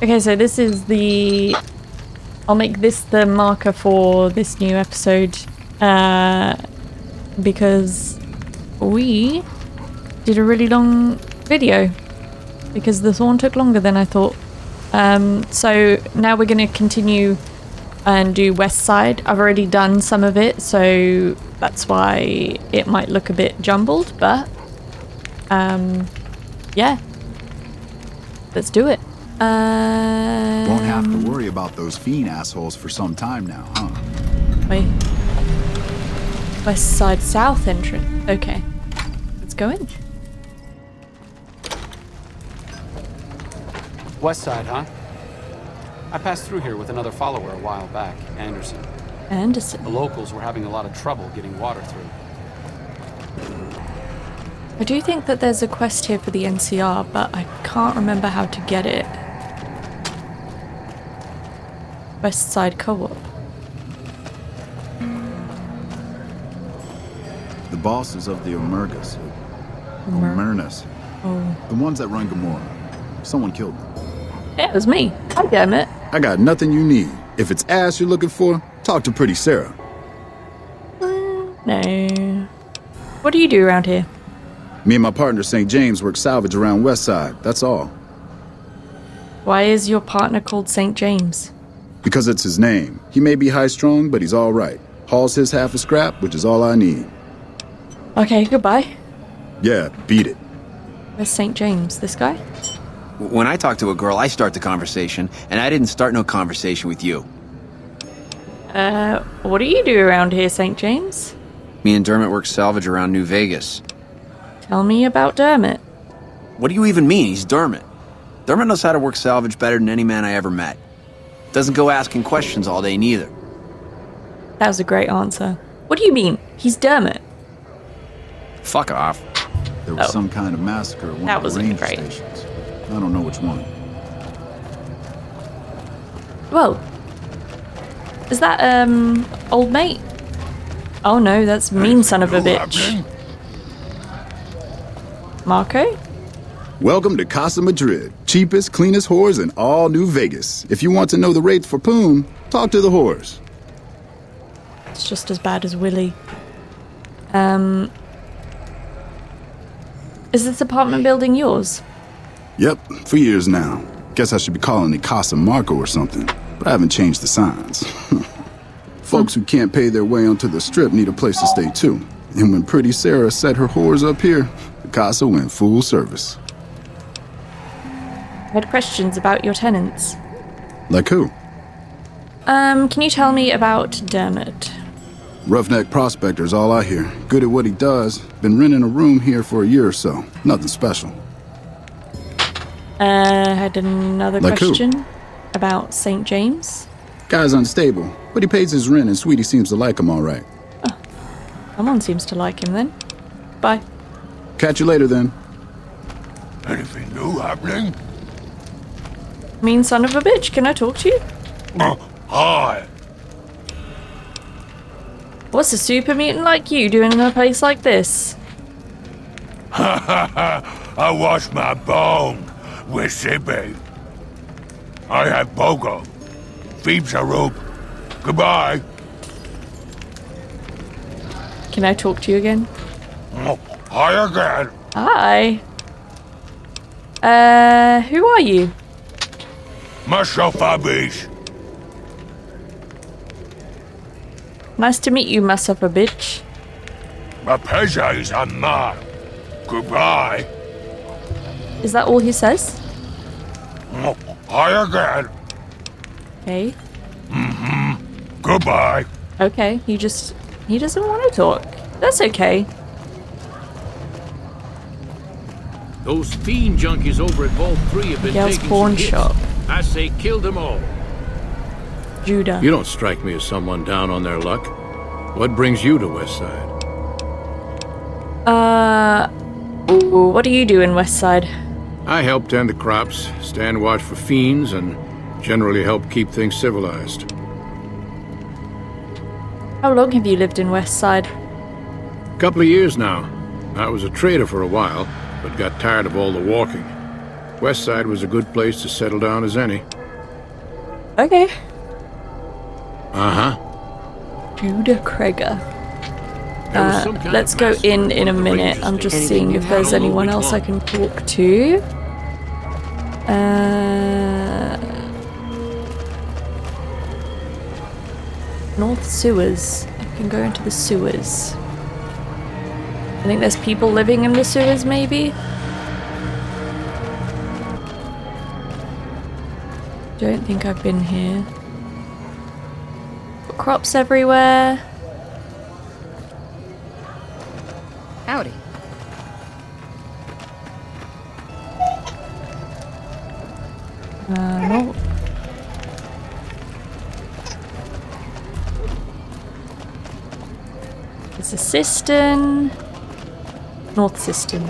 Okay, so this is the... I'll make this the marker for this new episode. Because we did a really long video. Because the thorn took longer than I thought. So now we're going to continue and do Westside. I've already done some of it, so that's why it might look a bit jumbled, but yeah, let's do it. Won't have to worry about those fiend assholes for some time now, huh? Wait. Westside South entrance. Okay, let's go in. Westside, huh? I passed through here with another follower a while back, Anderson. Anderson. The locals were having a lot of trouble getting water through. I do think that there's a quest here for the NCR, but I can't remember how to get it. Westside Co-op. The bosses of the Omergas. Omernas. Oh. The ones that run Gamora. Someone killed them. Yeah, it was me. God damn it. I got nothing you need. If it's ass you're looking for, talk to Pretty Sarah. No. What do you do around here? Me and my partner St. James work salvage around Westside, that's all. Why is your partner called St. James? Because it's his name. He may be high-strung, but he's all right. Hauls his half a scrap, which is all I need. Okay, goodbye. Yeah, beat it. Where's St. James? This guy? When I talk to a girl, I start the conversation, and I didn't start no conversation with you. What do you do around here, St. James? Me and Dermot work salvage around New Vegas. Tell me about Dermot. What do you even mean? He's Dermot. Dermot knows how to work salvage better than any man I ever met. Doesn't go asking questions all day neither. That was a great answer. What do you mean? He's Dermot. Fuck off. There was some kind of massacre at one That of the wasn't ranger great. stations. I don't know which one. Whoa. Is that, old mate? Oh no, that's mean son of a bitch. Marco? Welcome to Casa Madrid. Cheapest, cleanest whores in all New Vegas. If you want to know the rates for Poon, talk to the whores. It's just as bad as Willie. Is this apartment building yours? Yep, for years now. Guess I should be calling it Casa Marco or something, but I haven't changed the signs. Folks who can't pay their way onto the strip need a place to stay too. And when Pretty Sarah set her whores up here, the Casa went full service. I had questions about your tenants. Like who? Can you tell me about Dermot? Roughneck prospector's all I hear. Good at what he does. Been renting a room here for a year or so. Nothing special. Had another Like who? question about St. James. Guy's unstable, but he pays his rent and Sweetie seems to like him all right. Someone seems to like him then. Bye. Catch you later then. Anything new happening? Mean son of a bitch, can I talk to you? Hi. What's a super mutant like you doing in a place like this? I wash my bone with Sippy. I have Pogo. Phoebe's a rope. Goodbye. Can I talk to you again? Hi again. Hi. Who are you? Myself, Abby's. Nice to meet you, mess up a bitch. My pleasure is on mine. Goodbye. Is that all he says? Hi again. Okay. Goodbye. Okay, he doesn't want to talk. That's okay. Those fiend junkies over at Vault 3 have been Miguel's taking pawn some hits. shop. I say kill them all. Judah. You don't strike me as someone down on their luck. What brings you to Westside? What do you do in Westside? I help tend the crops, stand watch for fiends, and generally help keep things civilized. How long have you lived in Westside? Couple of years now. I was a trader for a while, but got tired of all the walking. Westside was a good place to settle down as any. Okay. Uh-huh. Judah Kreger. There was some kind Let's of go mess in a with the minute. ranger I'm just station. seeing if there's Hello, anyone which else I one? can talk to. North sewers. I can go into the sewers. I think there's people living in the sewers, maybe? Don't think I've been here. Crops everywhere. Howdy. No. There's a cistern. North cistern.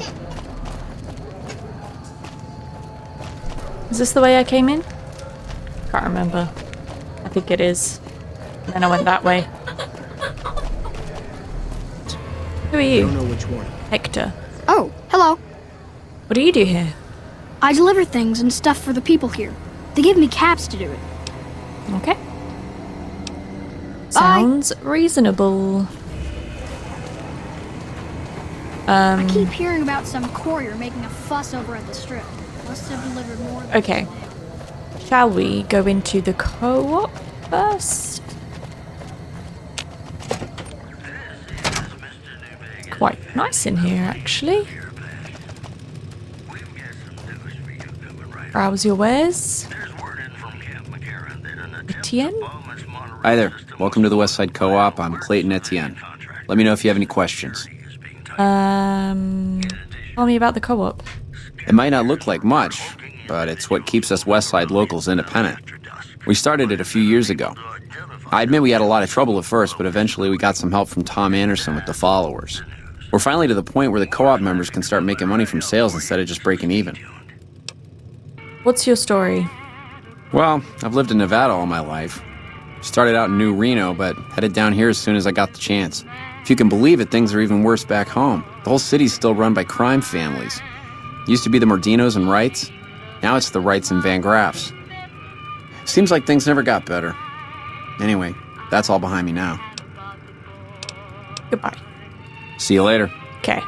Is this the way I came in? Can't remember. I think it is. And then I went that way. Who are you? I don't know which one. Hector. Oh, hello. What do you do here? I deliver things and stuff for the people here. They give me caps to do it. Okay. Sounds reasonable. I keep hearing about some courier making a fuss over at the strip. Must have delivered more than Okay. Shall we go into the co-op first? Quite nice in here, actually. Browse your wares. Etienne? Hi there. Welcome to the Westside Co-op. I'm Clayton Etienne. Let me know if you have any questions. Tell me about the co-op. It might not look like much, but it's what keeps us Westside locals independent. We started it a few years ago. I admit we had a lot of trouble at first, but eventually we got some help from Tom Anderson with the followers. We're finally to the point where the co-op members can start making money from sales instead of just breaking even. What's your story? Well, I've lived in Nevada all my life. Started out in New Reno, but headed down here as soon as I got the chance. If you can believe it, things are even worse back home. The whole city's still run by crime families. Used to be the Mordinos and Wrights. Now it's the Wrights and Van Graffs. Seems like things never got better. Anyway, that's all behind me now. Goodbye. See you later. Okay.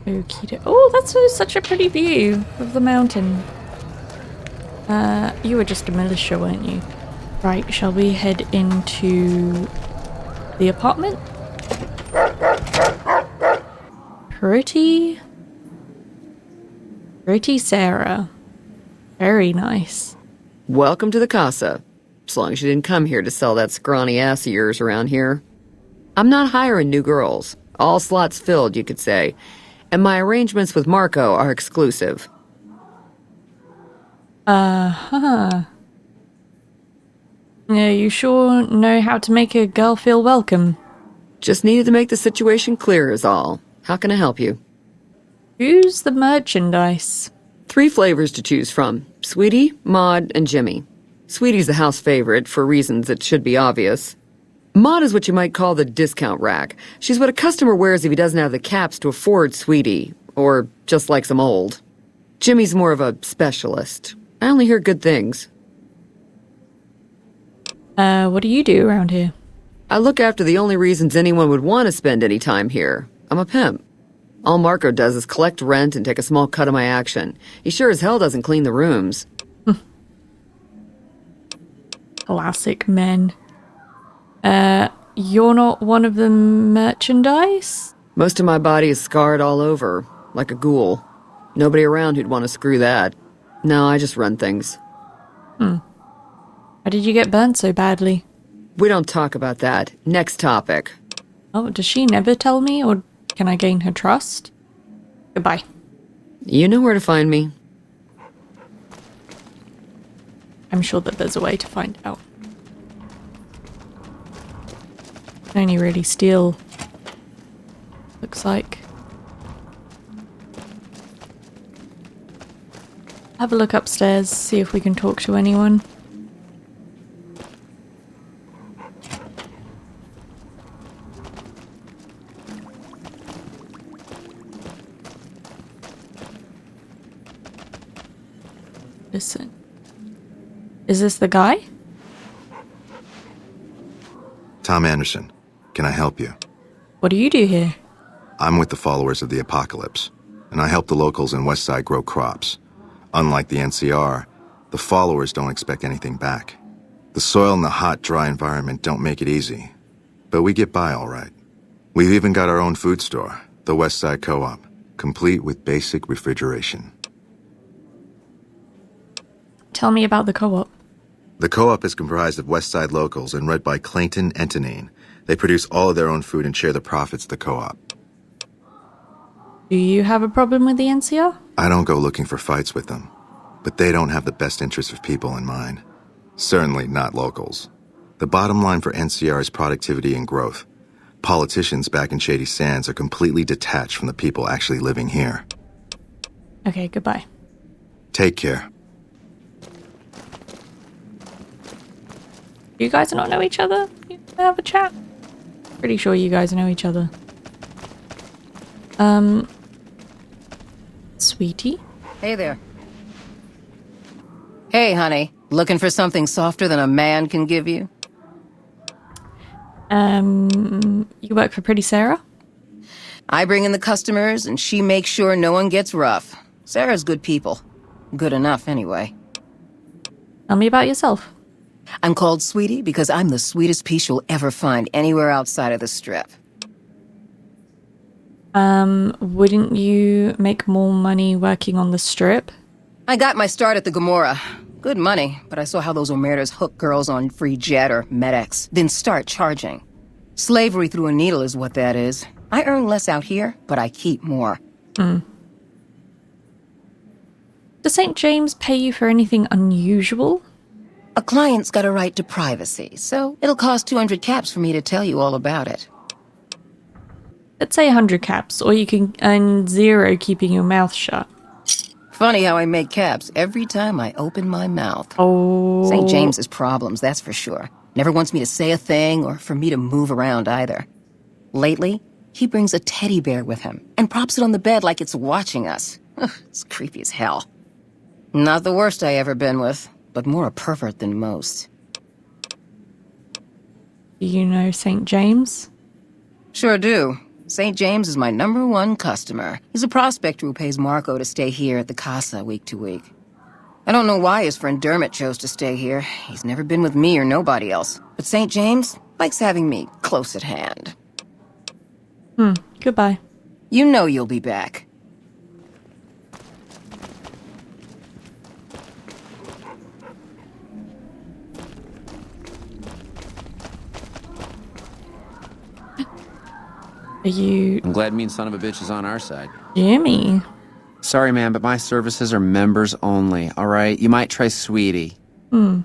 Okie oh, that's such a pretty view of the mountain. You were just a militia, weren't you? Right, shall we head into the apartment? Pretty Sarah. Very nice. Welcome to the casa. As long as you didn't come here to sell that scrawny ass of yours around here. I'm not hiring new girls. All slots filled, you could say. And my arrangements with Marco are exclusive. Uh-huh. Yeah, you sure know how to make a girl feel welcome. Just needed to make the situation clear is all. How can I help you? Who's the merchandise? 3 flavors to choose from. Sweetie, Maud, and Jimmy. Sweetie's the house favorite, for reasons that should be obvious. Maud is what you might call the discount rack. She's what a customer wears if he doesn't have the caps to afford Sweetie, or just likes them old. Jimmy's more of a specialist. I only hear good things. What do you do around here? I look after the only reasons anyone would want to spend any time here. I'm a pimp. All Marco does is collect rent and take a small cut of my action. He sure as hell doesn't clean the rooms. Classic men. You're not one of the merchandise? Most of my body is scarred all over, like a ghoul. Nobody around who'd want to screw that. No, I just run things. How did you get burnt so badly? We don't talk about that. Next topic. Oh, does she never tell me, or can I gain her trust? Goodbye. You know where to find me. I'm sure that there's a way to find out. Can only really steal. Looks like. Have a look upstairs, see if we can talk to anyone. Listen. Is this the guy? Tom Anderson. Can I help you? What do you do here? I'm with the followers of the apocalypse, and I help the locals in Westside grow crops. Unlike the NCR, the followers don't expect anything back. The soil and the hot, dry environment don't make it easy, but we get by all right. We've even got our own food store, the Westside Co-op, complete with basic refrigeration. Tell me about the co-op. The co-op is comprised of Westside locals and run by Clayton Entonine. They produce all of their own food and share the profits of the co-op. Do you have a problem with the NCR? I don't go looking for fights with them, but they don't have the best interests of people in mind. Certainly not locals. The bottom line for NCR is productivity and growth. Politicians back in Shady Sands are completely detached from the people actually living here. Okay, goodbye. Take care. You guys not know each other? You have a chat? Pretty sure you guys know each other. Sweetie? Hey there. Hey, honey. Looking for something softer than a man can give you? You work for Pretty Sarah? I bring in the customers, and she makes sure no one gets rough. Sarah's good people. Good enough, anyway. Tell me about yourself. I'm called Sweetie because I'm the sweetest piece you'll ever find anywhere outside of the Strip. Wouldn't you make more money working on the Strip? I got my start at the Gomorrah. Good money, but I saw how those Omertas hook girls on free jet or MedX, then start charging. Slavery through a needle is what that is. I earn less out here, but I keep more. Does St. James pay you for anything unusual? A client's got a right to privacy, so it'll cost 200 caps for me to tell you all about it. Let's say 100 caps, or you can earn 0 keeping your mouth shut. Funny how I make caps every time I open my mouth. Oh. St. James's problems, that's for sure. Never wants me to say a thing or for me to move around either. Lately, he brings a teddy bear with him and props it on the bed like it's watching us. Ugh, it's creepy as hell. Not the worst I ever been with, but more a pervert than most. Do you know St. James? Sure do. St. James is my #1 customer. He's a prospector who pays Marco to stay here at the Casa week to week. I don't know why his friend Dermot chose to stay here. He's never been with me or nobody else. But St. James likes having me close at hand. Goodbye. You know you'll be back. Are you... I'm glad mean son of a bitch is on our side. Jimmy? Sorry, man, but my services are members only, all right? You might try Sweetie. I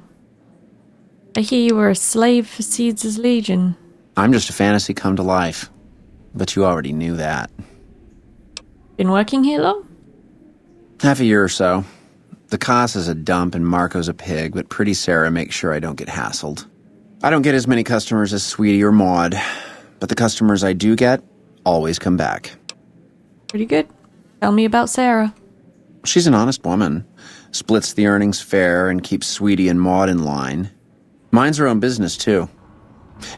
hear you were a slave for Caesar's Legion. I'm just a fantasy come to life. But you already knew that. Been working here long? Half a year or so. The Casa's a dump and Marco's a pig, but Pretty Sarah makes sure I don't get hassled. I don't get as many customers as Sweetie or Maud, but the customers I do get always come back. Pretty good. Tell me about Sarah. She's an honest woman. Splits the earnings fair and keeps Sweetie and Maud in line. Minds her own business, too.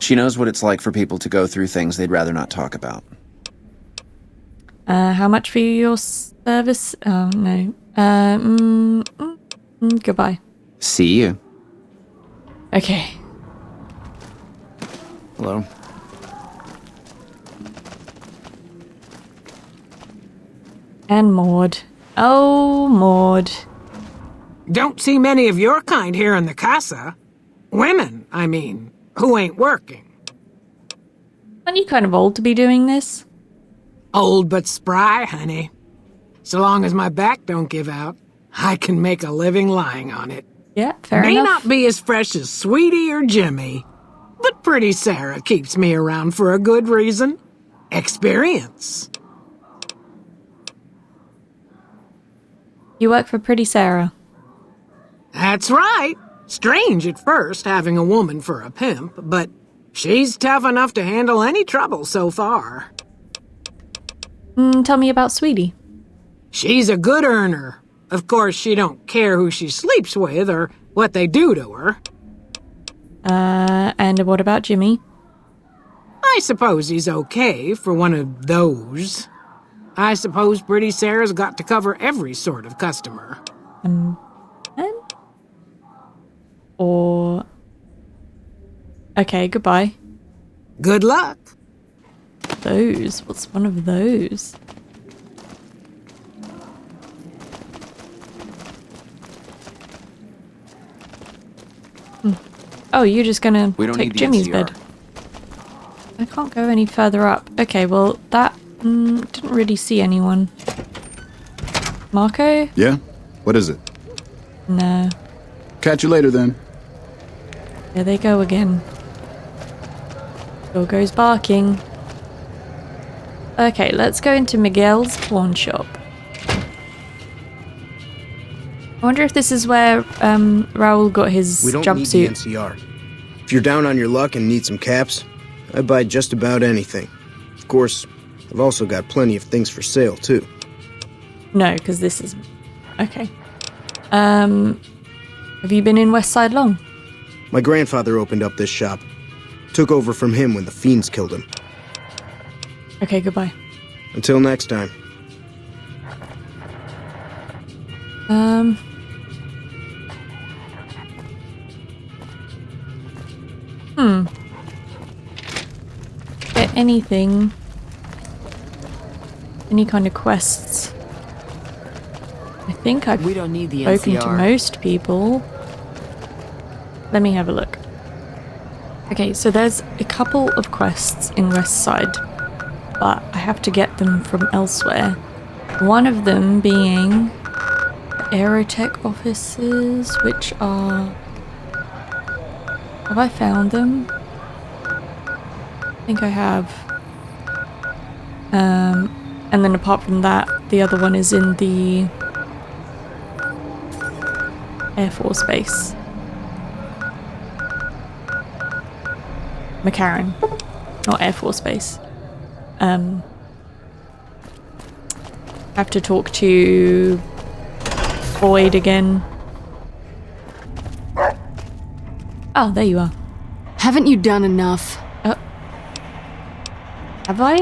She knows what it's like for people to go through things they'd rather not talk about. How much for your service? Oh, no. Goodbye. See you. Okay. Hello. And Maud. Oh, Maud. Don't see many of your kind here in the Casa. Women, I mean, who ain't working. Aren't you kind of old to be doing this? Old but spry, honey. So long as my back don't give out, I can make a living lying on it. Yeah, fair May enough. not be as fresh as Sweetie or Jimmy, but Pretty Sarah keeps me around for a good reason. Experience. You work for Pretty Sarah. That's right. Strange at first, having a woman for a pimp, but she's tough enough to handle any trouble so far. Tell me about Sweetie. She's a good earner. Of course, she don't care who she sleeps with or what they do to her. And what about Jimmy? I suppose he's okay for one of those. I suppose Pretty Sarah's got to cover every sort of customer. Or... Okay, goodbye. Good luck. Those? What's one of those? Oh, you're just gonna take Jimmy's bed. I can't go any further up. Okay, well, that... didn't really see anyone. Marco? Yeah? What is it? No. Catch you later, then. There they go again. Dog goes barking. Okay, let's go into Miguel's pawn shop. I wonder if this is where Raul got his We don't need the jumpsuit. NCR. If you're down on your luck and need some caps, I buy just about anything. Of course, I've also got plenty of things for sale, too. No, because this is... Okay. Have you been in Westside long? My grandfather opened up this shop. Took over from him when the fiends killed him. Okay, goodbye. Until next time. Get anything? Any kind of quests? I think I've We don't need the spoken to NCR. most people. Let me have a look. Okay, so there's a couple of quests in Westside, but I have to get them from elsewhere. One of them being Aerotech offices, which are... Have I found them? I think I have. And then apart from that, the other one is in the Air Force Base. McCarran, not Air Force Base. Have to talk to Boyd again. Oh, there you are. Haven't you done enough? Have I?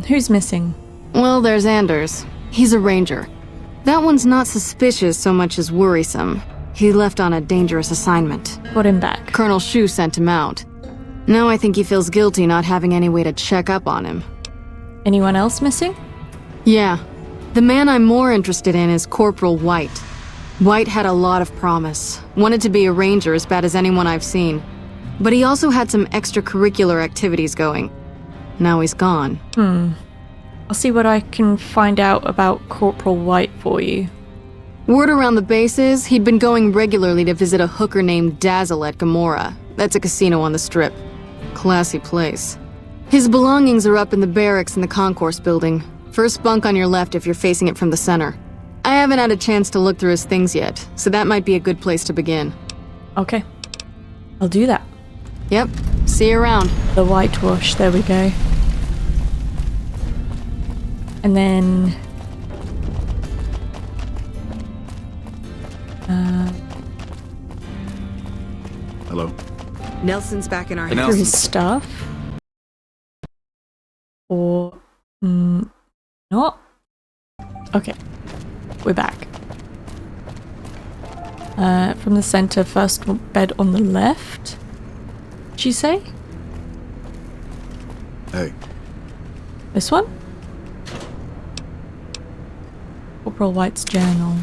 Who's missing? Well, there's Anders. He's a ranger. That one's not suspicious so much as worrisome. He left on a dangerous assignment. Got him back. Colonel Shu sent him out. Now I think he feels guilty not having any way to check up on him. Anyone else missing? Yeah. The man I'm more interested in is Corporal White. White had a lot of promise. Wanted to be a ranger as bad as anyone I've seen. But he also had some extracurricular activities going. Now he's gone. I'll see what I can find out about Corporal White for you. Word around the base is he'd been going regularly to visit a hooker named Dazzle at Gamora. That's a casino on the Strip. Classy place. His belongings are up in the barracks in the concourse building. First bunk on your left if you're facing it from the center. I haven't had a chance to look through his things yet, so that might be a good place to begin. Okay. I'll do that. Yep. See you around. The whitewash, there we go. And then... Hello? Nelson's back in our through his stuff. Or... not? Okay. We're back. From the center, first bed on the left. Did you say? Hey. This one? Corporal White's journal.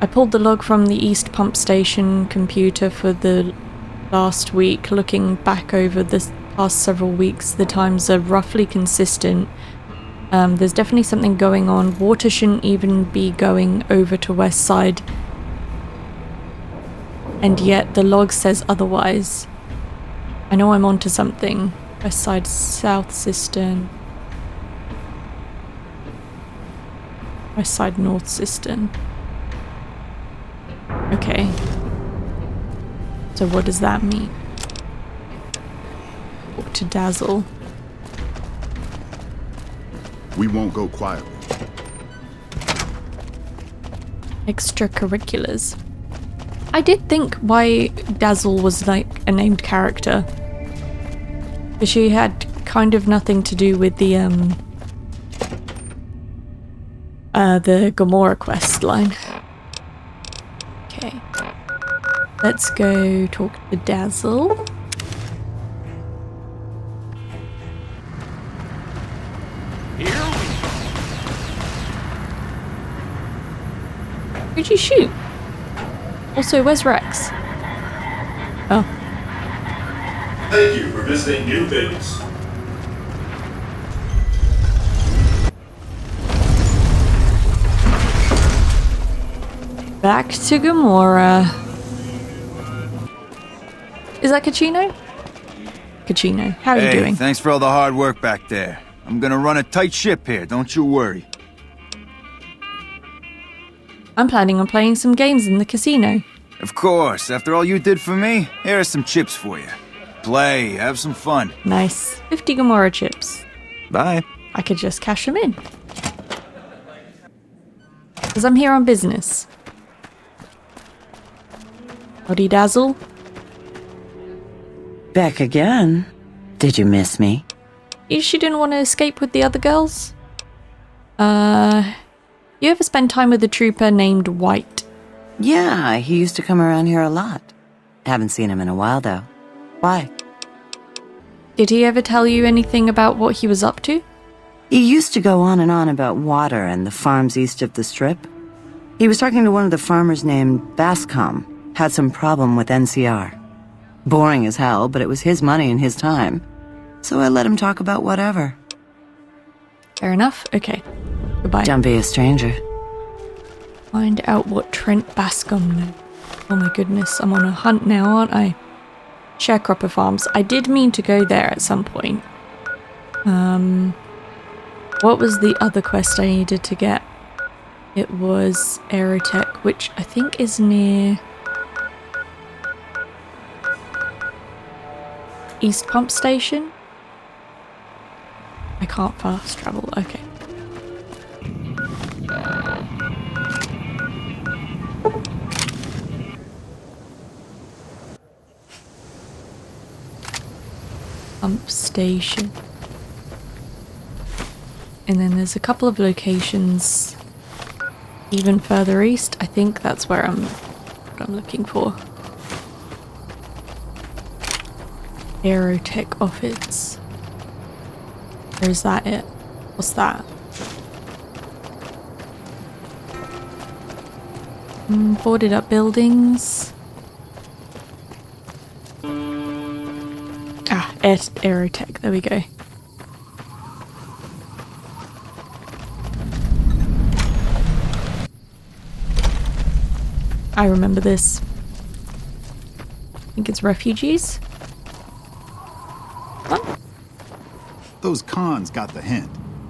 I pulled the log from the East Pump Station computer for the last week. Looking back over the past several weeks, the times are roughly consistent. There's definitely something going on. Water shouldn't even be going over to Westside. And yet the log says otherwise. I know I'm onto something. Westside South Cistern. Westside North Cistern. Okay. So what does that mean? Talk to Dazzle. We won't go quietly. Extracurriculars. I did think why Dazzle was like a named character. But she had kind of nothing to do with the Gamora quest line. Okay. Let's go talk to Dazzle. Who'd you shoot? Also, where's Rex? Oh. Thank you for visiting New Vegas. Back to Gamora. Is that Kachino? Kachino, how are you doing? Thanks for all the hard work back there. I'm gonna run a tight ship here, don't you worry. I'm planning on playing some games in the casino. Of course, after all you did for me, here are some chips for you. Play, have some fun. Nice. 50 Gamora chips. Bye. I could just cash them in. Because I'm here on business. Howdy, Dazzle. Back again? Did you miss me? She didn't want to escape with the other girls? You ever spend time with a trooper named White? Yeah, he used to come around here a lot. Haven't seen him in a while, though. Why? Did he ever tell you anything about what he was up to? He used to go on and on about water and the farms east of the Strip. He was talking to one of the farmers named Bascom. Had some problem with NCR. Boring as hell, but it was his money and his time. So I let him talk about whatever. Fair enough. Okay. Goodbye. Don't be a stranger. Find out what Trent Bascom knew. Oh my goodness, I'm on a hunt now, aren't I? Sharecropper Farms. I did mean to go there at some point. What was the other quest I needed to get? It was Aerotech, which I think is near East Pump Station. I can't fast travel. Okay. Pump station. And then there's a couple of locations even further east. I think that's where I'm looking for. Aerotech office. Or is that it? What's that? Boarded up buildings. Ah, Aerotech. There we go. I remember this. I think it's refugees. What? Those cons got the hint.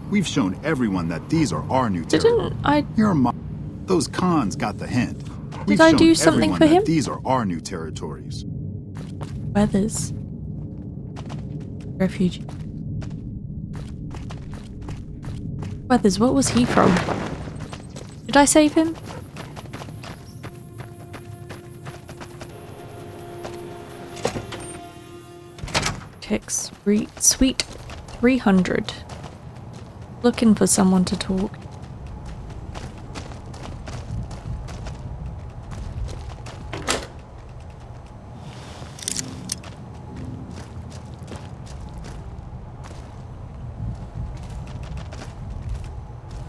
We've shown everyone that these are our new Didn't territories. I? Here are those cons got the hint. Did I do something for him? These are our new territories. Weathers. Refugee. Weathers, what was he from? Did I save him? Text Suite 300. Looking for someone to talk.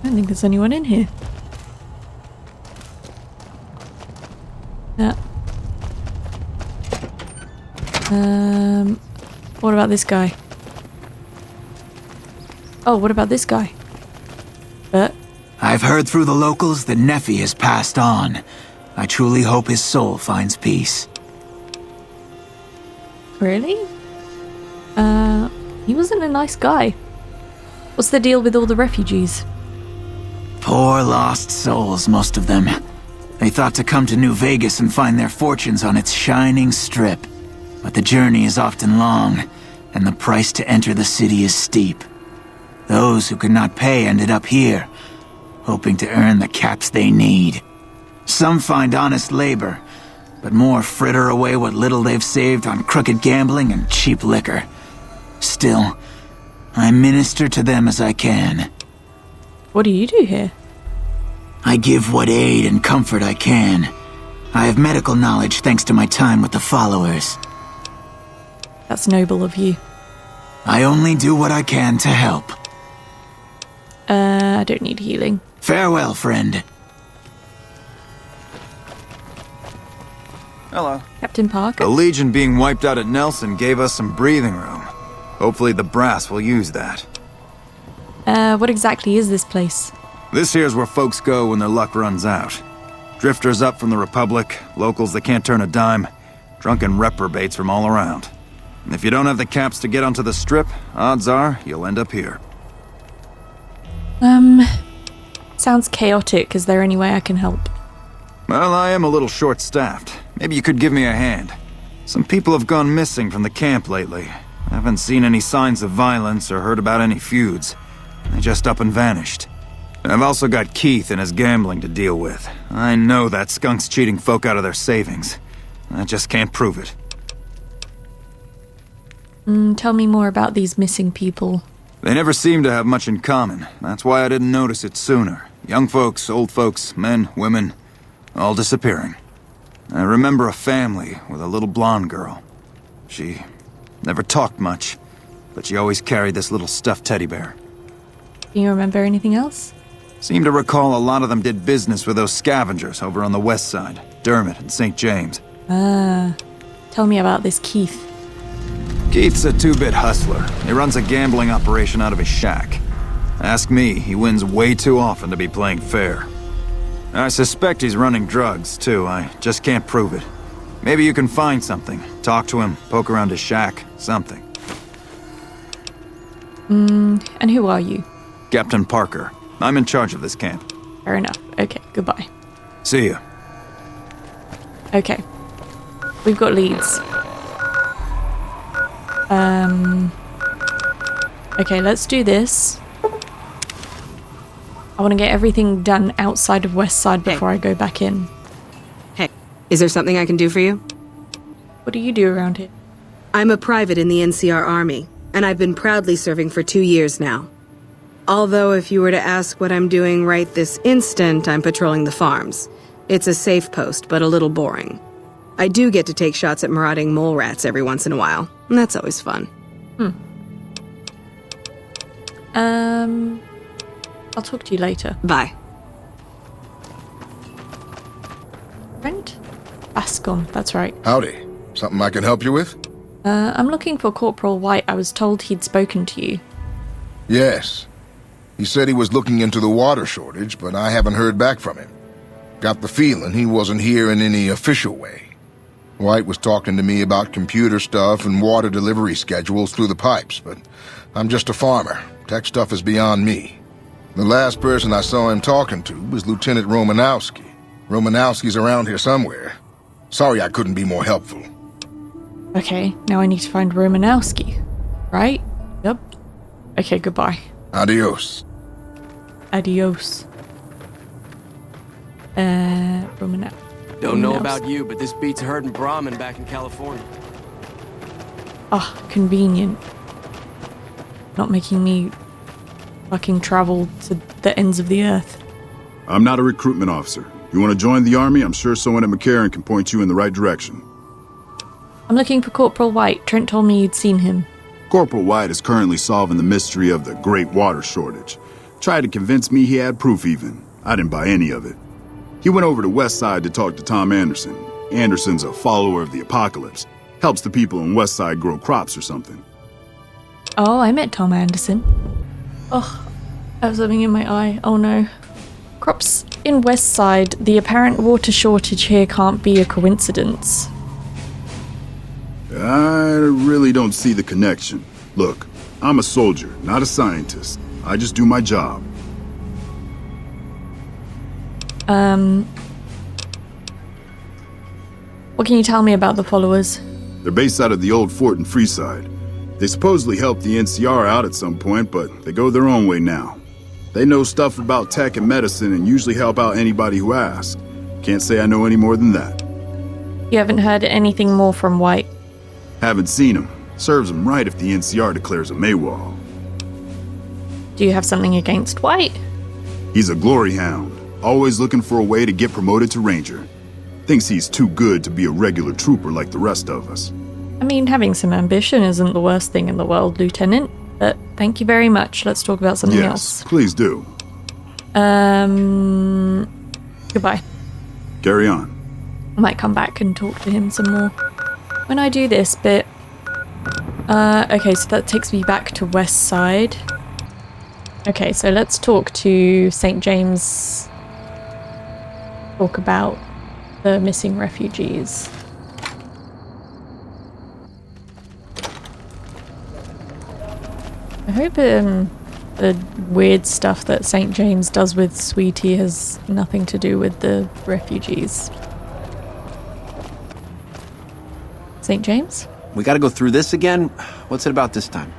I don't think there's anyone in here. Yeah. What about this guy? Oh, what about this guy? I've heard through the locals that Nephi has passed on. I truly hope his soul finds peace. Really? He wasn't a nice guy. What's the deal with all the refugees? Poor lost souls, most of them. They thought to come to New Vegas and find their fortunes on its shining strip. But the journey is often long, and the price to enter the city is steep. Those who could not pay ended up here, hoping to earn the caps they need. Some find honest labor, but more fritter away what little they've saved on crooked gambling and cheap liquor. Still, I minister to them as I can. What do you do here? I give what aid and comfort I can. I have medical knowledge thanks to my time with the followers. That's noble of you. I only do what I can to help. I don't need healing. Farewell, friend. Hello. Captain Parker? The Legion being wiped out at Nelson gave us some breathing room. Hopefully the brass will use that. What exactly is this place? This here's where folks go when their luck runs out. Drifters up from the Republic, locals that can't turn a dime, drunken reprobates from all around. And if you don't have the caps to get onto the Strip, odds are you'll end up here. Sounds chaotic. Is there any way I can help? Well, I am a little short-staffed. Maybe you could give me a hand. Some people have gone missing from the camp lately. I haven't seen any signs of violence or heard about any feuds. They just up and vanished. And I've also got Keith and his gambling to deal with. I know that skunk's cheating folk out of their savings. I just can't prove it. Tell me more about these missing people. They never seem to have much in common. That's why I didn't notice it sooner. Young folks, old folks, men, women, all disappearing. I remember a family with a little blonde girl. She never talked much, but she always carried this little stuffed teddy bear. Can you remember anything else? Seem to recall a lot of them did business with those scavengers over on the Westside, Dermot and St. James. Tell me about this Keith. Keith's a two-bit hustler. He runs a gambling operation out of his shack. Ask me, he wins way too often to be playing fair. I suspect he's running drugs, too. I just can't prove it. Maybe you can find something. Talk to him, poke around his shack, something. And who are you? Captain Parker. I'm in charge of this camp. Fair enough. Okay, goodbye. See ya. Okay. We've got leads. Okay, let's do this. I want to get everything done outside of Westside before I go back in. Hey, is there something I can do for you? What do you do around here? I'm a private in the NCR Army, and I've been proudly serving for 2 years now. Although if you were to ask what I'm doing right this instant, I'm patrolling the farms. It's a safe post, but a little boring. I do get to take shots at marauding mole rats every once in a while, and that's always fun. I'll talk to you later. Bye. Brent? Bascom, that's right. Howdy. Something I can help you with? I'm looking for Corporal White. I was told he'd spoken to you. Yes. He said he was looking into the water shortage, but I haven't heard back from him. Got the feeling he wasn't here in any official way. White was talking to me about computer stuff and water delivery schedules through the pipes, but I'm just a farmer. Tech stuff is beyond me. The last person I saw him talking to was Lieutenant Romanowski. Romanowski's around here somewhere. Sorry I couldn't be more helpful. Okay, now I need to find Romanowski. Right? Yep. Okay, goodbye. Adios. Adios. Romanowski. Don't know about you, but this beats herding Brahmin back in California. Ah, convenient. Not making me fucking travel to the ends of the earth. I'm not a recruitment officer. You want to join the army? I'm sure someone at McCarran can point you in the right direction. I'm looking for Corporal White. Trent told me you'd seen him. Corporal White is currently solving the mystery of the great water shortage. Tried to convince me he had proof even. I didn't buy any of it. He went over to Westside to talk to Tom Anderson. Anderson's a follower of the apocalypse. Helps the people in Westside grow crops or something. Oh, I met Tom Anderson. Oh, I have something in my eye. Oh no. Crops in Westside. The apparent water shortage here can't be a coincidence. I really don't see the connection. Look, I'm a soldier, not a scientist. I just do my job. What can you tell me about the followers? They're based out of the old fort in Freeside. They supposedly helped the NCR out at some point, but they go their own way now. They know stuff about tech and medicine and usually help out anybody who asks. Can't say I know any more than that. You haven't heard anything more from White? Haven't seen him. Serves him right if the NCR declares a AWOL. Do you have something against White? He's a glory hound, always looking for a way to get promoted to Ranger. Thinks he's too good to be a regular trooper like the rest of us. I mean, having some ambition isn't the worst thing in the world, Lieutenant. But thank you very much. Let's talk about something else. Yes, please do. Goodbye. Carry on. I might come back and talk to him some more when I do this bit. Okay, so that takes me back to Westside. Okay, so let's talk to St. James. Talk about the missing refugees. I hope the weird stuff that St. James does with Sweetie has nothing to do with the refugees. St. James? We gotta go through this again? What's it about this time?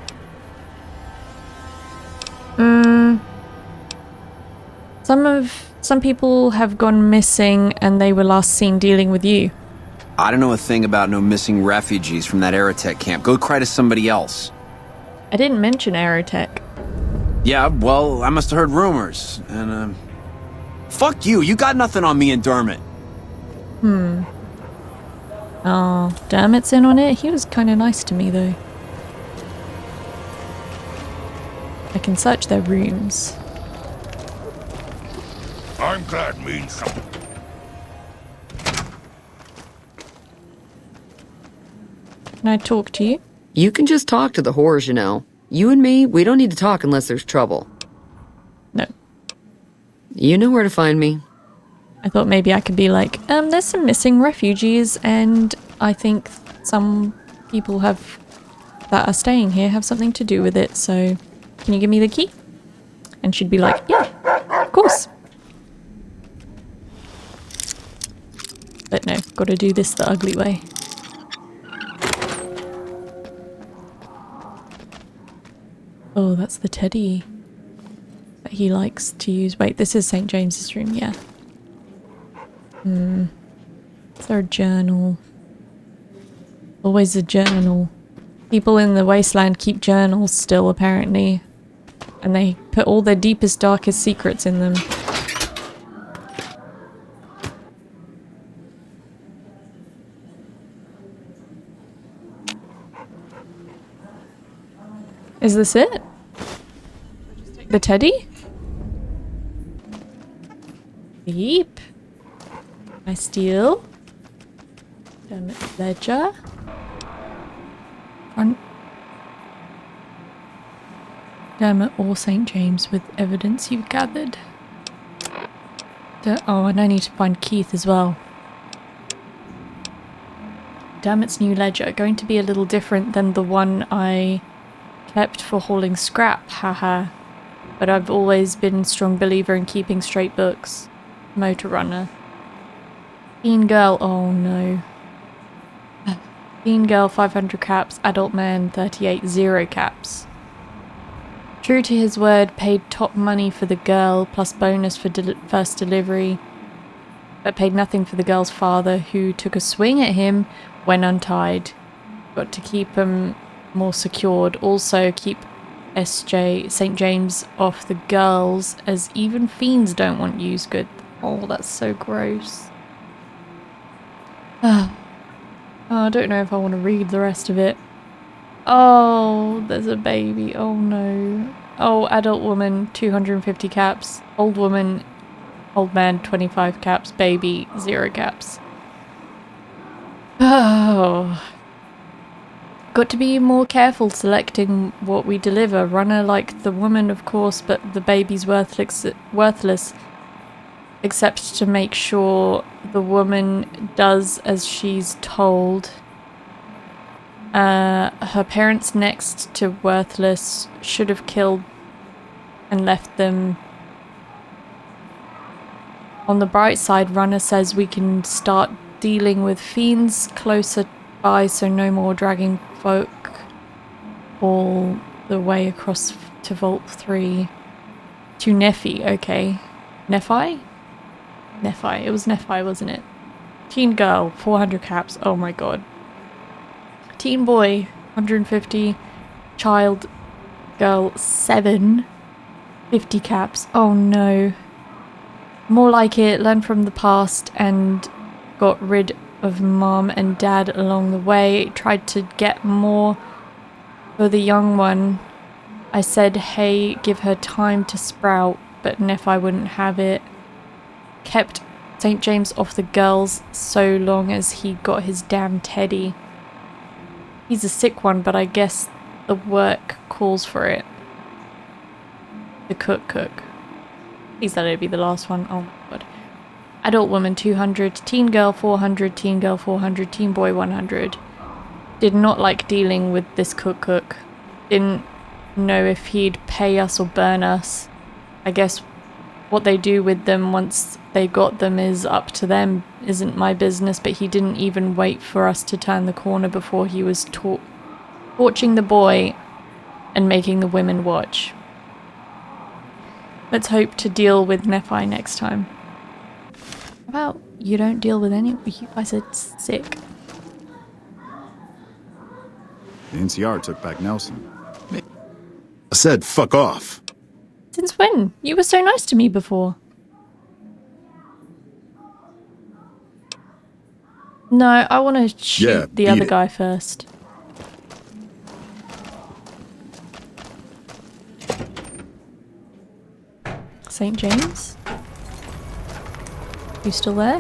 Some people have gone missing and they were last seen dealing with you. I don't know a thing about no missing refugees from that Aerotech camp. Go cry to somebody else. I didn't mention Aerotech. Yeah, well, I must have heard rumors, and, fuck you, you got nothing on me and Dermot. Oh, Dermot's in on it? He was kinda nice to me, though. I can search their rooms. I'm glad means something. Can I talk to you? You can just talk to the whores, you know. You and me, we don't need to talk unless there's trouble. No. You know where to find me. I thought maybe I could be like, there's some missing refugees, and I think some people that are staying here have something to do with it, so can you give me the key? And she'd be like, yeah, of course. But no, gotta do this the ugly way. Oh, that's the teddy that he likes to use. Wait, this is St. James's room, yeah. Is there a journal? Always a journal. People in the wasteland keep journals still, apparently. And they put all their deepest, darkest secrets in them. Is this it? The teddy? Beep. I steal. Dermot Ledger. Front. Dermot or St. James with evidence you've gathered. Oh, and I need to find Keith as well. Dermot's new ledger. Going to be a little different than the one I kept for hauling scrap, haha. But I've always been a strong believer in keeping straight books. Motor runner. Teen girl, oh no. Teen girl 500 caps, adult man 38 0 caps. True to his word, paid top money for the girl plus bonus for first delivery, but paid nothing for the girl's father who took a swing at him when untied. Got to keep him more secured. Also keep St. James off the girls, as even fiends don't want used good. Oh, that's so gross. Oh, I don't know if I want to read the rest of it. Oh, there's a baby. Oh no. Oh, adult woman 250 caps. Old woman, old man 25 caps. Baby 0 caps. Oh. Got to be more careful selecting what we deliver. Runner like the woman, of course, but the baby's worthless. Except to make sure the woman does as she's told. Her parents next to worthless should have killed and left them. On the bright side, Runner says we can start dealing with fiends closer by, so no more dragging folk. all the way across to Vault 3 to Nephi. Okay. Nephi? Nephi. It was Nephi, wasn't it? Teen girl, 400 caps. Oh my god. Teen boy, 150. Child girl, 7. 50 caps. Oh no. More like it. Learn from the past and got rid of mom and dad along the way. Tried to get more for the young one. I said, hey, give her time to sprout, but Nephi wouldn't have it. Kept St. James off the girls so long as he got his damn teddy. He's a sick one, but I guess the work calls for it. The cook. Please let it be the last one. Oh my god. Adult woman 200, teen girl 400, teen girl 400, teen boy 100. Did not like dealing with this cook. Didn't know if he'd pay us or burn us. I guess what they do with them once they got them is up to them. Isn't my business, but he didn't even wait for us to turn the corner before he was torching the boy and making the women watch. Let's hope to deal with Nephi next time. How about you don't deal with any? You guys are sick. The NCR took back Nelson. I said fuck off. Since when? You were so nice to me before. No, I want to shoot the other guy first. St. James? You still there?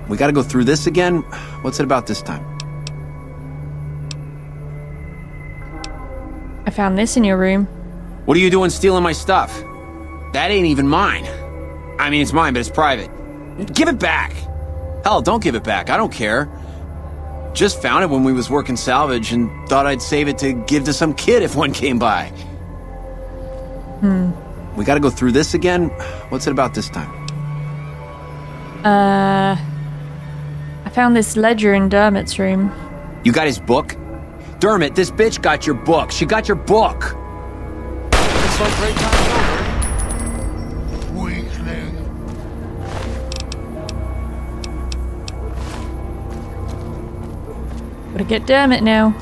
We gotta go through this again? What's it about this time? I found this in your room. What are you doing stealing my stuff? That ain't even mine. I mean, it's mine, but it's private. Give it back! Hell, don't give it back. I don't care. Just found it when we was working salvage and thought I'd save it to give to some kid if one came by. We gotta go through this again? What's it about this time? I found this ledger in Dermot's room. You got his book? Dermot, this bitch got your book. She got your book. Looks like great time's over. Weakling. Gotta get Dermot now.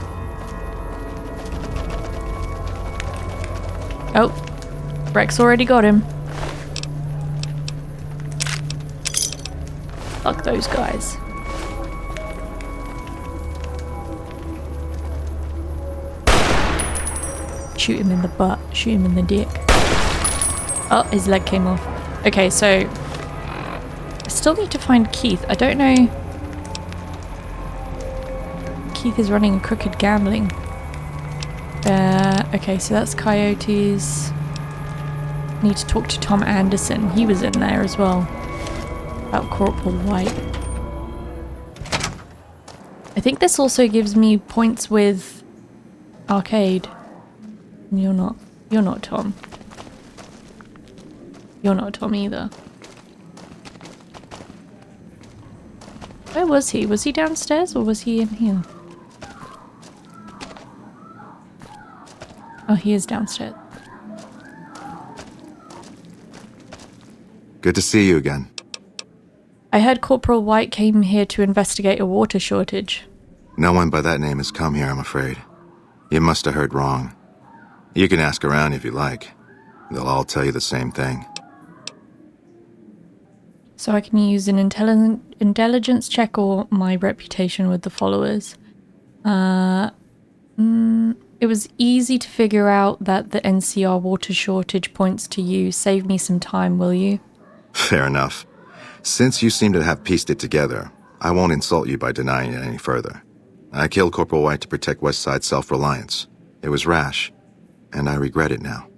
Oh, Rex already got him. Fuck those guys. Shoot him in the butt. Shoot him in the dick. Oh, his leg came off. Okay, so I still need to find Keith. I don't know. Keith is running crooked gambling. Okay, so that's Coyotes. Need to talk to Tom Anderson. He was in there as well. About Corporal White. I think this also gives me points with Arcade. You're not Tom. You're not Tom either. Where was he? Was he downstairs or was he in here? Oh, he is downstairs. Good to see you again. I heard Corporal White came here to investigate a water shortage. No one by that name has come here, I'm afraid. You must have heard wrong. You can ask around if you like. They'll all tell you the same thing. So I can use an intelligence check or my reputation with the followers. It was easy to figure out that the NCR water shortage points to you. Save me some time, will you? Fair enough. Since you seem to have pieced it together, I won't insult you by denying it any further. I killed Corporal White to protect Westside's self-reliance. It was rash, and I regret it now.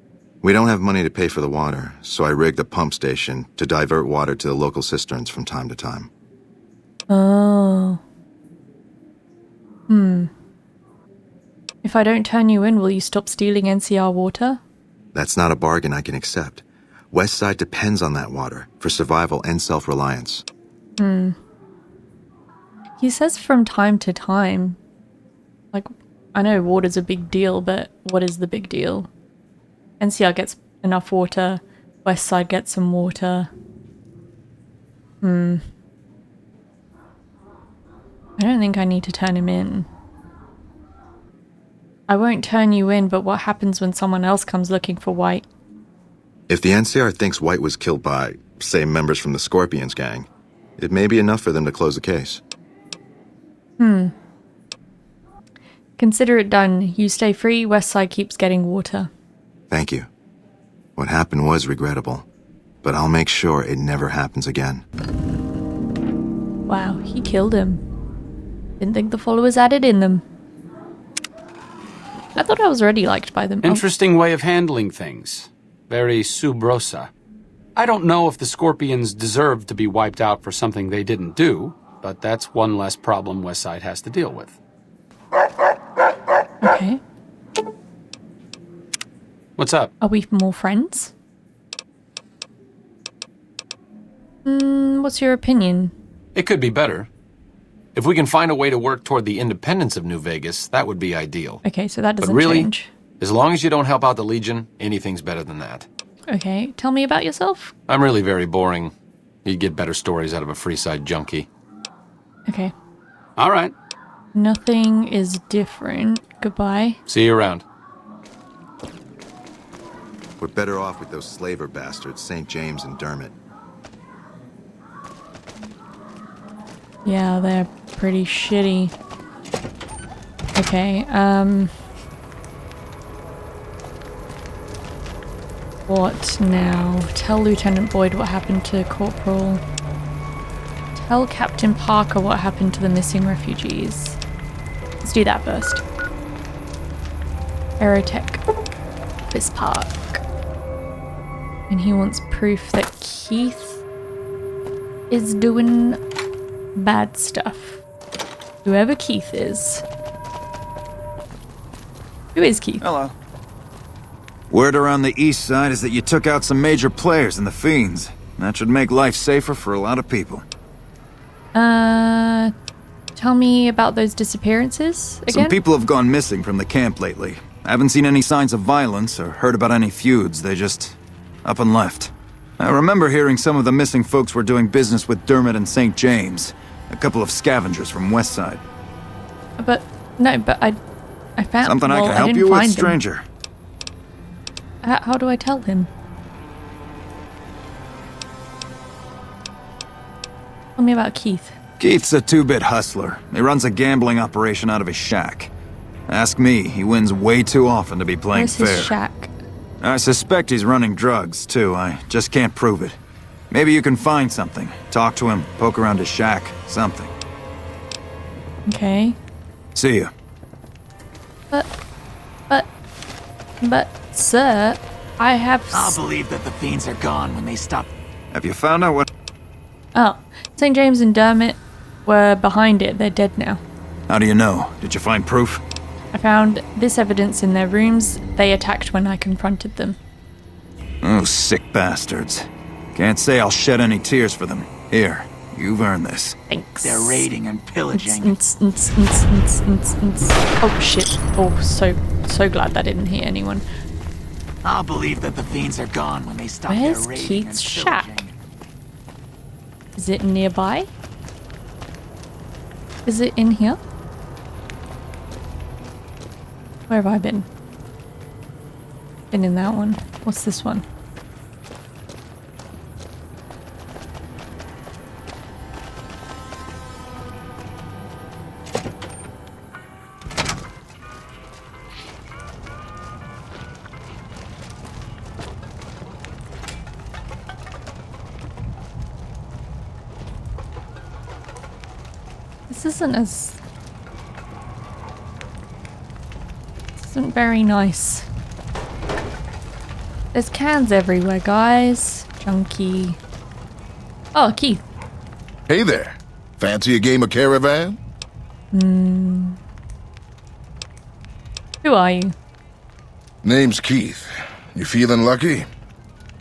We don't have money to pay for the water, so I rigged a pump station to divert water to the local cisterns from time to time. Oh. If I don't turn you in, will you stop stealing NCR water? That's not a bargain I can accept. Westside depends on that water for survival and self-reliance. He says from time to time. Like, I know water's a big deal, but what is the big deal? NCR gets enough water. Westside gets some water. I don't think I need to turn him in. I won't turn you in, but what happens when someone else comes looking for White? If the NCR thinks White was killed by, say, members from the Scorpions gang, it may be enough for them to close the case. Consider it done. You stay free, Westside keeps getting water. Thank you. What happened was regrettable, but I'll make sure it never happens again. Wow, he killed him. Didn't think the followers had it in them. I thought I was already liked by them. Interesting way of handling things. Very sub rosa. I don't know if the Scorpions deserve to be wiped out for something they didn't do, but that's one less problem Westside has to deal with. Okay. What's up? Are we more friends? What's your opinion? It could be better. If we can find a way to work toward the independence of New Vegas, that would be ideal. Okay, so that doesn't But really, change. as long as you don't help out the Legion, anything's better than that. Okay, tell me about yourself. I'm really very boring. You'd get better stories out of a Freeside junkie. Okay. All right. Nothing is different. Goodbye. See you around. We're better off with those slaver bastards, St. James and Dermot. Yeah, they're pretty shitty. Okay, what now? Tell Lieutenant Boyd what happened to Corporal. Tell Captain Parker what happened to the missing refugees. Let's do that first. Aerotech. This park. And he wants proof that Keith is doing bad stuff. Whoever Keith is. Who is Keith? Hello. Word around the east side is that you took out some major players in the Fiends. That should make life safer for a lot of people. Tell me about those disappearances again? Some people have gone missing from the camp lately. I haven't seen any signs of violence or heard about any feuds. They just up and left. I remember hearing some of the missing folks were doing business with Dermot and St. James, a couple of scavengers from Westside. But I found something well, I can help you with, stranger. How do I tell him? Tell me about Keith. Keith's a two-bit hustler. He runs a gambling operation out of his shack. Ask me, he wins way too often to be playing Where's fair. his shack? I suspect he's running drugs, too. I just can't prove it. Maybe you can find something. Talk to him, poke around his shack, something. Okay. See ya. But, sir, I have... I'll believe that the Fiends are gone when they stop. Have you found out what... Oh, St. James and Dermot were behind it. They're dead now. How do you know? Did you find proof? I found this evidence in their rooms. They attacked when I confronted them. Oh, sick bastards. Can't say I'll shed any tears for them. Here, you've earned this. Thanks. They're raiding and pillaging. Oh, shit. Oh, so glad that didn't hit anyone. I'll believe that the Fiends are gone when they stop Where's their raiding Keith's and shack? pillaging. Is it nearby? Is it in here? Where have I been? Been in that one. What's this one? This isn't very nice. There's cans everywhere, guys. Junkie. Oh, Keith. Hey there. Fancy a game of Caravan? Who are you? Name's Keith. You feeling lucky?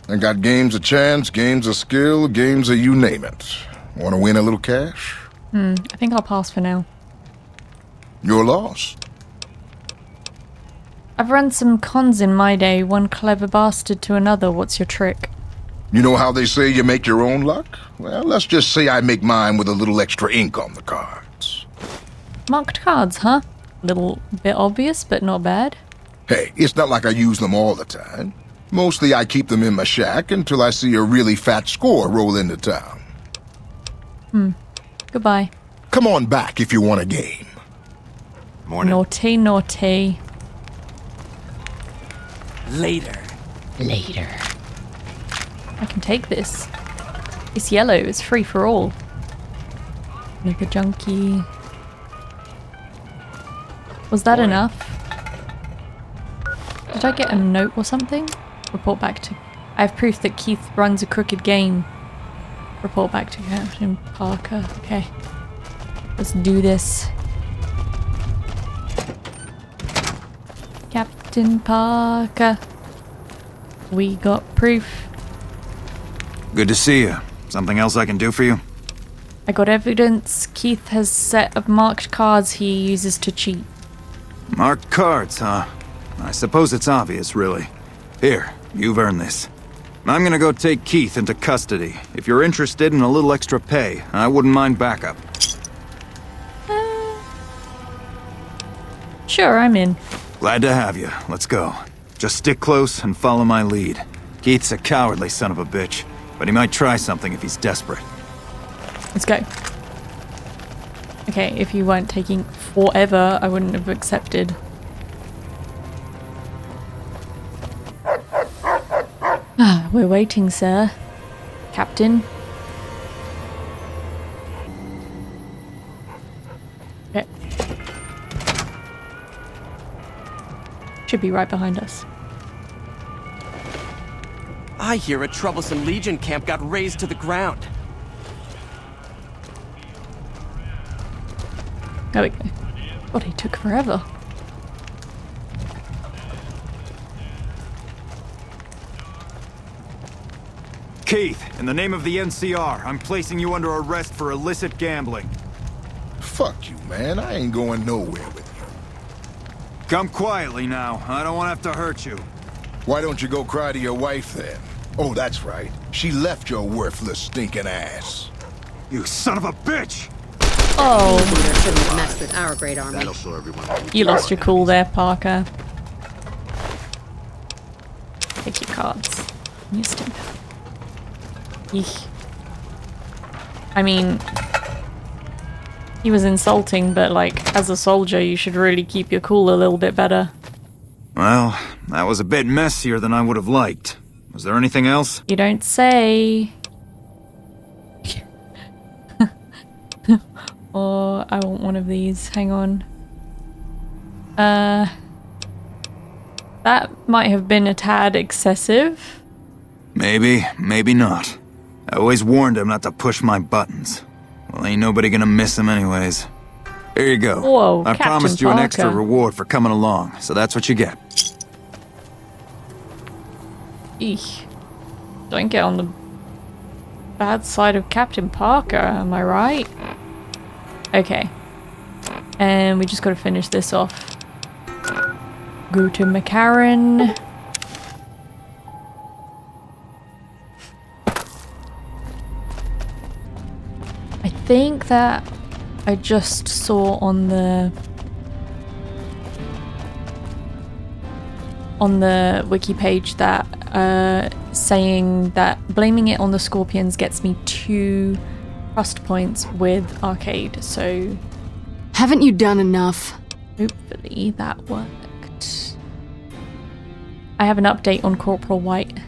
I got games of chance, games of skill, games of you name it. Want to win a little cash? I think I'll pass for now. Your loss. I've run some cons in my day, one clever bastard to another. What's your trick? You know how they say you make your own luck? Well, let's just say I make mine with a little extra ink on the cards. Marked cards, huh? Little bit obvious, but not bad. Hey, it's not like I use them all the time. Mostly I keep them in my shack until I see a really fat score roll into town. Goodbye. Come on back if you want a game. Morning. Naughty, naughty. Later. I can take this. It's yellow, it's free for all. Another junkie. Was that enough? Did I get a note or something? Report back to... I have proof that Keith runs a crooked game. Report back to Captain Parker. Okay. Let's do this. Captain Parker. We got proof. Good to see you. Something else I can do for you? I got evidence. Keith has a set of marked cards he uses to cheat. Marked cards, huh? I suppose it's obvious, really. Here, you've earned this. I'm gonna go take Keith into custody. If you're interested in a little extra pay, I wouldn't mind backup. Sure, I'm in. Glad to have you. Let's go. Just stick close and follow my lead. Keith's a cowardly son of a bitch, but he might try something if he's desperate. Let's go. Okay, if you weren't taking forever, I wouldn't have accepted. We're waiting, sir. Captain. Okay. Should be right behind us. I hear a troublesome Legion camp got razed to the ground. There we go. God, he took forever. Keith, in the name of the NCR, I'm placing you under arrest for illicit gambling. Fuck you, man. I ain't going nowhere with you. Come quietly now. I don't want to have to hurt you. Why don't you go cry to your wife then? Oh, that's right. She left your worthless stinking ass. You son of a bitch! Oh. Shouldn't mess with our great army. That'll show everyone. You lost your cool there, Parker. Take your cards. Used him. Eek. I mean, he was insulting, but like, as a soldier, you should really keep your cool a little bit better. Well, that was a bit messier than I would have liked. Was there anything else? You don't say. Oh, I want one of these. Hang on. That might have been a tad excessive. Maybe, maybe not. I always warned him not to push my buttons. Well, ain't nobody gonna miss him anyways. Here you go. Whoa, I Captain promised you an extra Parker. reward for coming along, so that's what you get. Eek. Don't get on the bad side of Captain Parker, am I right? Okay. And we just gotta finish this off. Go to McCarran. I think that I just saw on the wiki page that saying that blaming it on the Scorpions gets me 2 trust points with Arcade, so Haven't you done enough? hopefully that worked. I have an update on Corporal White.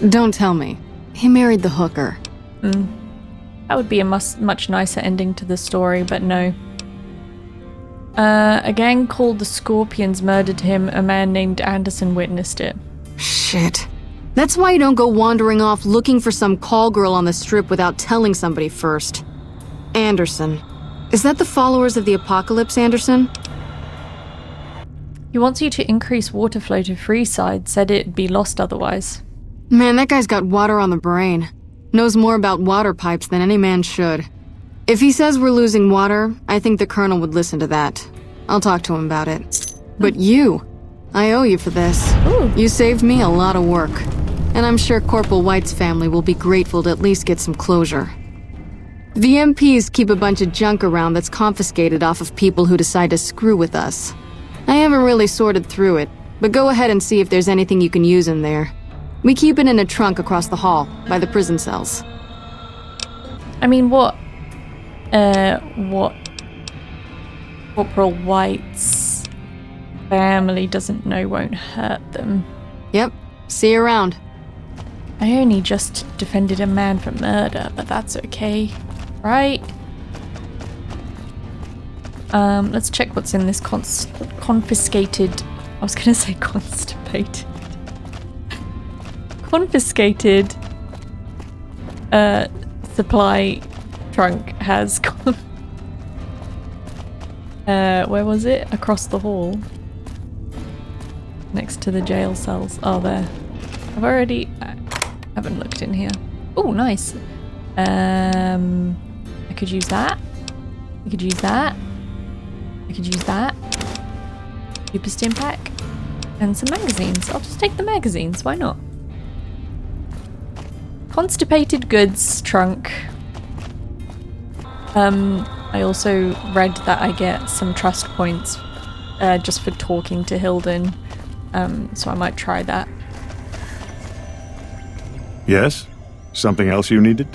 Don't tell me. He married the hooker. That would be a much nicer ending to the story, but no. A gang called the Scorpions murdered him. A man named Anderson witnessed it. Shit. That's why you don't go wandering off looking for some call girl on the strip without telling somebody first. Anderson. Is that the followers of the apocalypse, Anderson? He wants you to increase water flow to Freeside, said it'd be lost otherwise. Man, that guy's got water on the brain. Knows more about water pipes than any man should. If he says we're losing water, I think the Colonel would listen to that. I'll talk to him about it. But you, I owe you for this. Ooh. You saved me a lot of work. And I'm sure Corporal White's family will be grateful to at least get some closure. The MPs keep a bunch of junk around that's confiscated off of people who decide to screw with us. I haven't really sorted through it, but go ahead and see if there's anything you can use in there. We keep it in a trunk across the hall, by the prison cells. I mean, what Corporal White's family doesn't know won't hurt them. Yep. See you around. I only just defended a man from murder, but that's okay, right? Let's check what's in this confiscated... I was gonna say constipated. Confiscated supply trunk has gone. Where was it? Across the hall. Next to the jail cells. Oh, there. I haven't looked in here. Oh, nice. I could use that. I could use that. I could use that. Super stim pack. And some magazines. I'll just take the magazines. Why not? Constipated goods trunk. I also read that I get some trust points just for talking to Hilden. So I might try that. Yes? Something else you needed?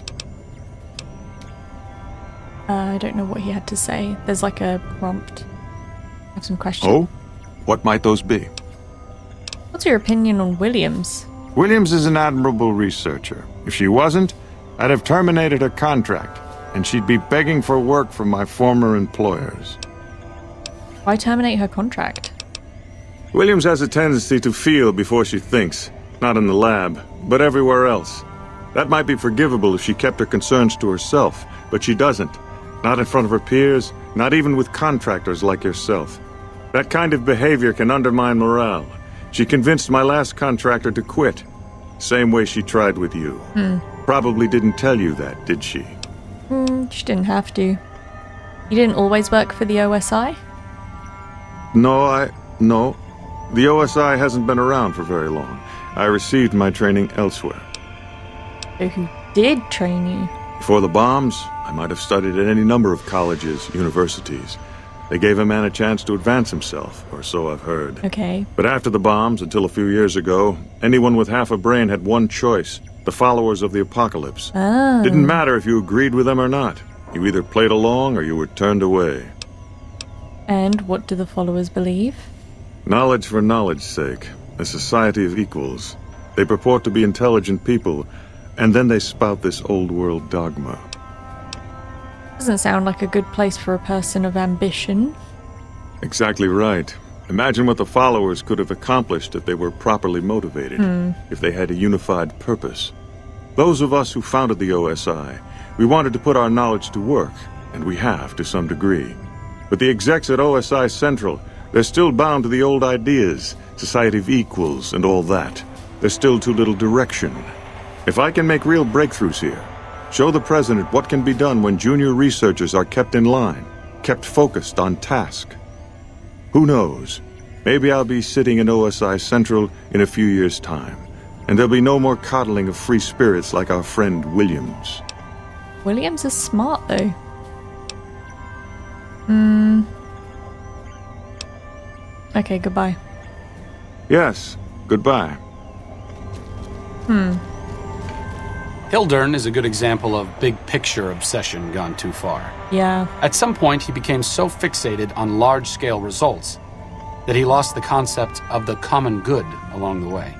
I don't know what he had to say. There's like a prompt. I have some questions. Oh? What might those be? What's your opinion on Williams? Williams is an admirable researcher. If she wasn't, I'd have terminated her contract, and she'd be begging for work from my former employers. Why terminate her contract? Williams has a tendency to feel before she thinks. Not in the lab, but everywhere else. That might be forgivable if she kept her concerns to herself, but she doesn't. Not in front of her peers, not even with contractors like yourself. That kind of behavior can undermine morale. She convinced my last contractor to quit. Same way she tried with you. Probably didn't tell you that, did she? She didn't have to. You didn't always work for the OSI? No. The OSI hasn't been around for very long. I received my training elsewhere. So who did train you? Before the bombs, I might have studied at any number of colleges, universities. They gave a man a chance to advance himself, or so I've heard. Okay. But after the bombs, until a few years ago, anyone with half a brain had one choice: the followers of the apocalypse. Oh. Didn't matter if you agreed with them or not. You either played along or you were turned away. And what do the followers believe? Knowledge for knowledge's sake. A society of equals. They purport to be intelligent people, and then they spout this old-world dogma. Doesn't sound like a good place for a person of ambition. Exactly right. Imagine what the followers could have accomplished if they were properly motivated, if they had a unified purpose. Those of us who founded the OSI, we wanted to put our knowledge to work, and we have to some degree. But the execs at OSI Central, they're still bound to the old ideas, society of equals and all that. There's still too little direction. If I can make real breakthroughs here, show the President what can be done when junior researchers are kept in line, kept focused on task. Who knows? Maybe I'll be sitting in OSI Central in a few years' time, and there'll be no more coddling of free spirits like our friend Williams. Williams is smart, though. Okay, goodbye. Yes, goodbye. Hildern is a good example of big-picture obsession gone too far. Yeah. At some point, he became so fixated on large-scale results that he lost the concept of the common good along the way.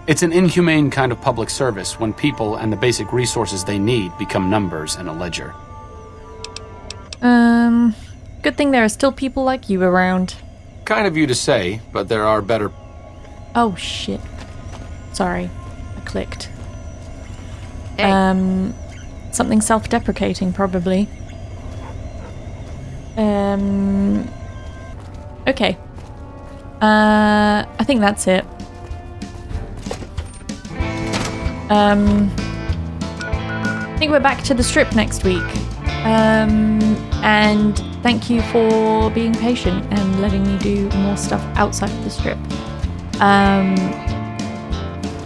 It's an inhumane kind of public service when people and the basic resources they need become numbers in a ledger. Good thing there are still people like you around. Kind of you to say, but there are better... Oh, shit. Sorry. I clicked. Hey. Something self-deprecating, probably. Okay. I think that's it. I think we're back to the strip next week. And thank you for being patient and letting me do more stuff outside of the strip.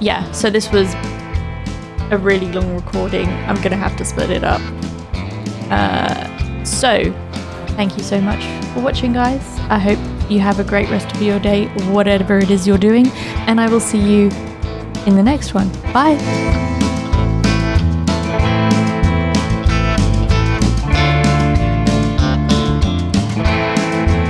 Yeah, so this was a really long recording. I'm gonna have to split it up. So thank you so much for watching, guys. I hope you have a great rest of your day, whatever it is you're doing, and I will see you in the next one. Bye.